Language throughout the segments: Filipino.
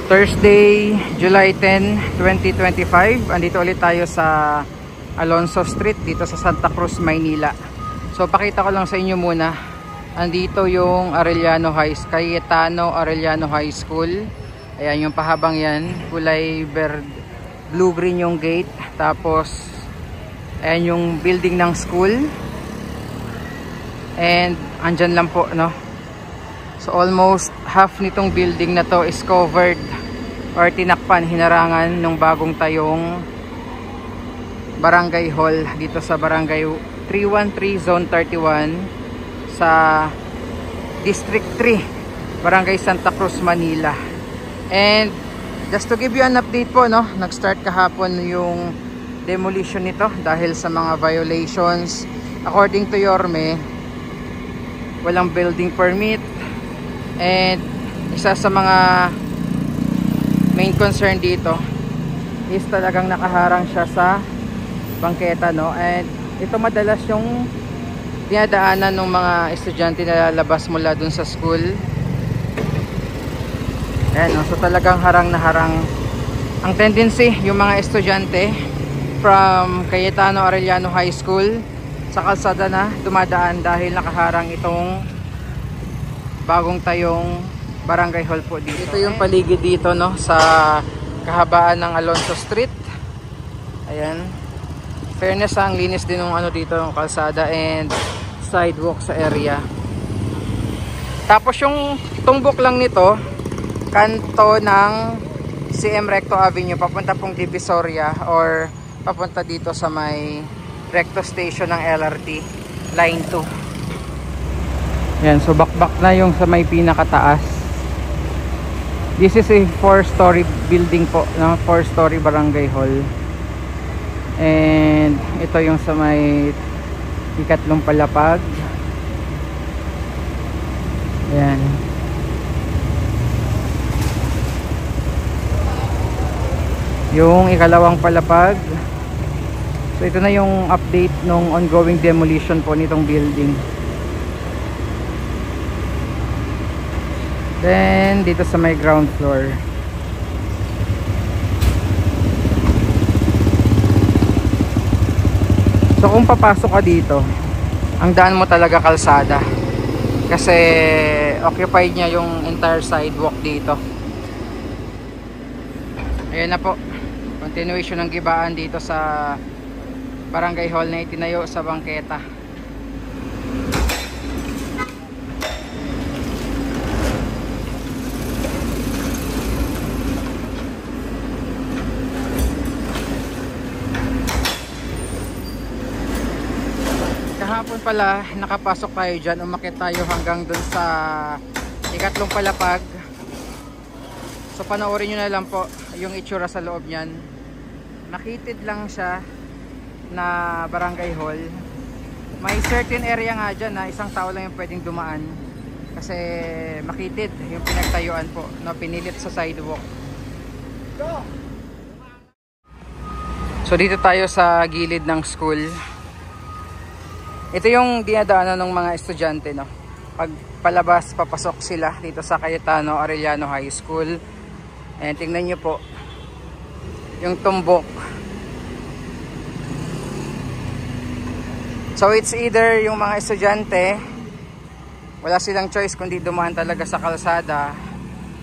Thursday, July 10, 2025. Andito ulit tayo sa Alonso Street dito sa Santa Cruz, Maynila. So pakita ko lang sa inyo muna. Andito yung Cayetano Arellano High School. Ayan yung pahabang yan, kulay blue-green yung gate. Tapos ayan yung building ng school. And andyan lang po, no? So almost half nitong building na to is covered or tinakpan, hinarangan ng bagong tayong barangay hall dito sa barangay 313 Zone 31 sa District 3, Barangay Santa Cruz, Manila. And just to give you an update po, no, nag-start kahapon yung demolition nito dahil sa mga violations. According to Yorme, walang building permit. And isa sa mga main concern dito is talagang nakaharang siya sa bangketa, no? And ito madalas yung dinadaanan ng mga estudyante na lalabas mula dun sa school. Ayan, no? So talagang harang na harang. Ang tendency yung mga estudyante from Cayetano Arellano High School sa kalsada na dumadaan dahil nakaharang itong bagong tayong barangay hall po dito. Ito yung paligid dito, no, sa kahabaan ng Alonso Street. Ayan. Fairness, ang linis din ng ano dito, ng kalsada and sidewalk sa area. Tapos yung tumbok lang nito, kanto ng CM Recto Avenue papunta pong Divisoria or papunta dito sa may Recto Station ng LRT Line 2. Yan, so back na yung sa may pinakataas. This is a 4-story building po, no? 4-story barangay hall. And ito yung sa may ikatlong palapag. Yan. Yung ikalawang palapag. So ito na yung update ng ongoing demolition po nitong building. Then dito sa may ground floor. So kung papasok ka dito, ang daan mo talaga kalsada. Kasi occupied niya yung entire sidewalk dito. Ayan na po. Continuation ng gibaan dito sa barangay hall na itinayo sa bangketa. Kahapon pala nakapasok tayo dyan, umakyat tayo hanggang dun sa ikatlong palapag. So panoorin nyo na lang po yung itsura sa loob nyan. Makitid lang siya na barangay hall. May certain area nga dyan na isang tao lang yung pwedeng dumaan kasi makitid yung pinagtayuan po, no, pinilit sa sidewalk. So dito tayo sa gilid ng school. Ito yung dinadaanan ng mga estudyante, no? Pag palabas, papasok sila dito sa Cayetano Arellano High School. And tingnan nyo po yung tumbok. So it's either yung mga estudyante wala silang choice kundi dumaan talaga sa kalsada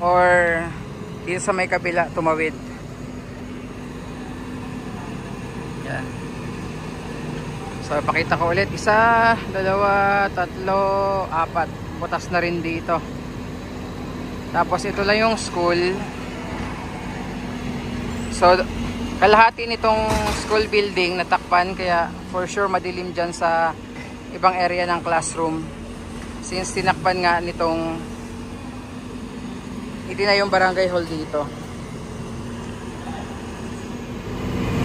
or dito sa may kabila tumawid. Yan. So pakita ko ulit, 1, 2, 3, 4, butas na rin dito. Tapos ito lang yung school. So kalahati nitong school building natakpan, kaya for sure madilim dyan sa ibang area ng classroom since tinakpan nga nitong itinayong barangay hall dito.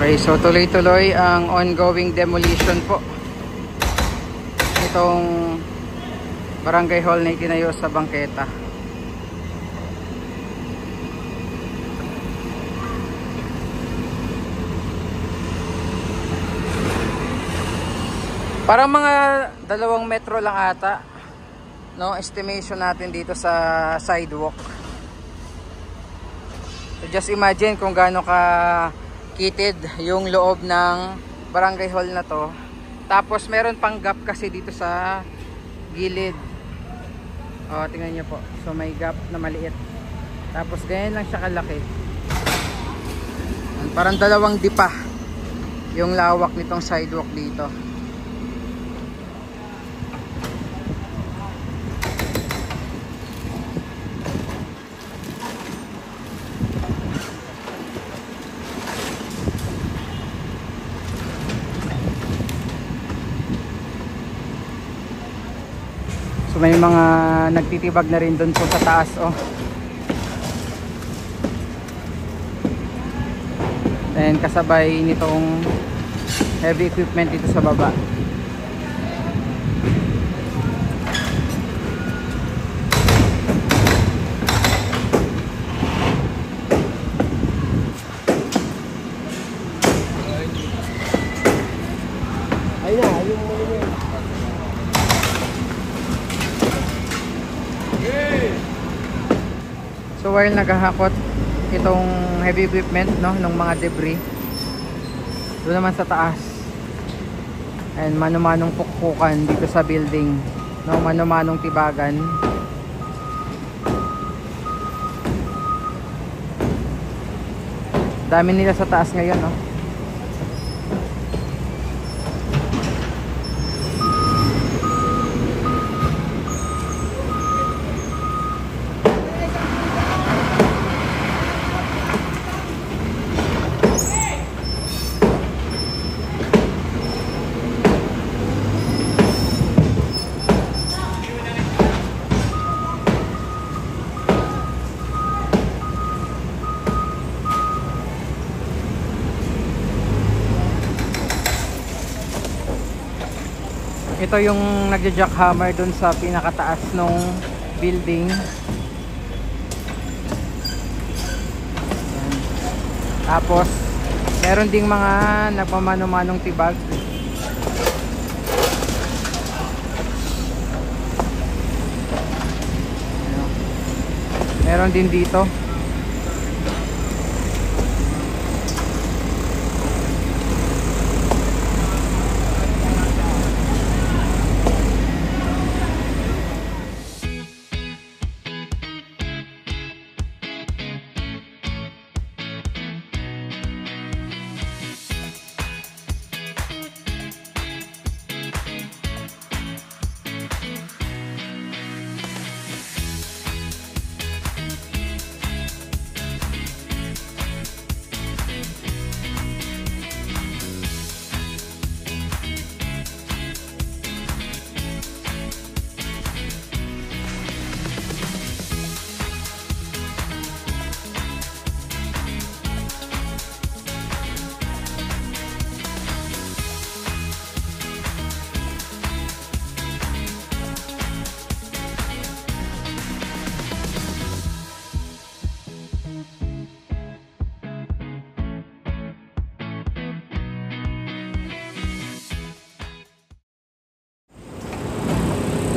Okay, so tuloy-tuloy ang ongoing demolition po itong barangay hall na itinayo sa bangketa. Parang mga 2 metro lang ata, no, estimation natin dito sa sidewalk. So just imagine kung gaano ka kitid yung loob ng barangay hall na to. Tapos meron pang gap kasi dito sa gilid. O, tingnan nyo po. So may gap na maliit. Tapos ganyan lang siya kalaki. Parang dalawang dipa yung lawak nitong sidewalk dito. So may mga nagtitibag na rin doon po sa taas, oh. And kasabay nitong heavy equipment dito sa baba. Ayun na, yung monument. So while naghahakot itong heavy equipment, no, ng mga debris, doon naman sa taas, and mano-manong pukpukan dito sa building, no, mano-manong tibagan. Dami nila sa taas ngayon, no. Ito yung nagja-jackhammer dun sa pinakataas nung building. Ayan. Tapos meron ding mga nagmamano-manong tibag. Ayan. Meron din dito.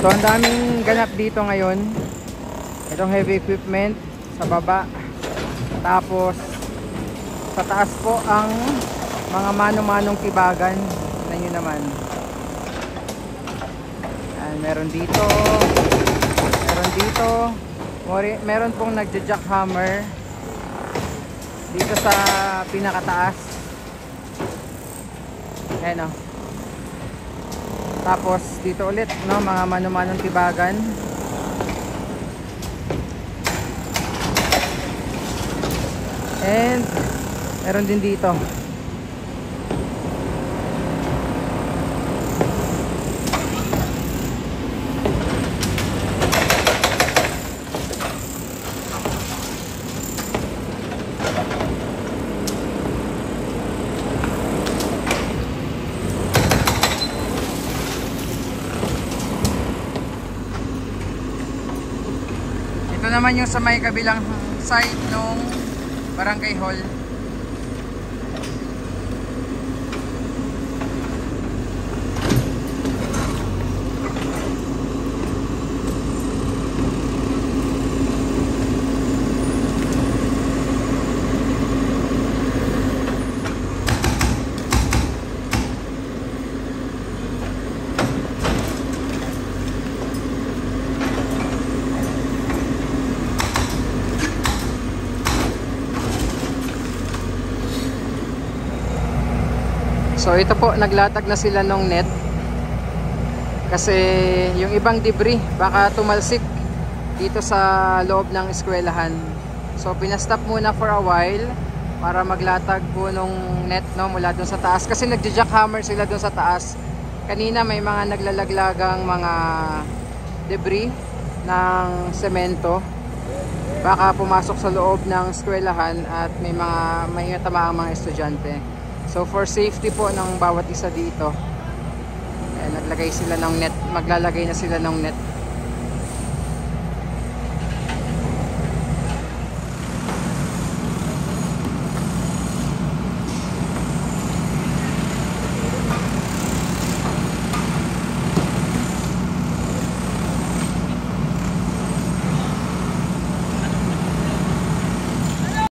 So ang daming ganap dito ngayon. Itong heavy equipment sa baba. Tapos sa taas po ang mga mano-manong tibagan. Tingnan nyo naman. Ayan, meron dito. Meron dito. Meron pong nagja-jackhammer dito sa pinakataas. Ayan, oh. Tapos dito ulit, no, mga mano-manong tibagan. And meron din dito. Ito naman yung sa may kabilang side nung barangay hall. So ito po, naglatag na sila ng net. Kasi yung ibang debris baka tumalsik dito sa loob ng eskwelahan. So pinastop muna for a while para maglatag po nung net, no, mula dun sa taas. Kasi nagja-jackhammer sila dun sa taas. Kanina may mga naglalaglagang mga debris ng semento. Baka pumasok sa loob ng eskwelahan at may tamaang mga estudyante. So for safety po ng bawat isa dito, naglagay sila ng net, maglalagay na sila ng net.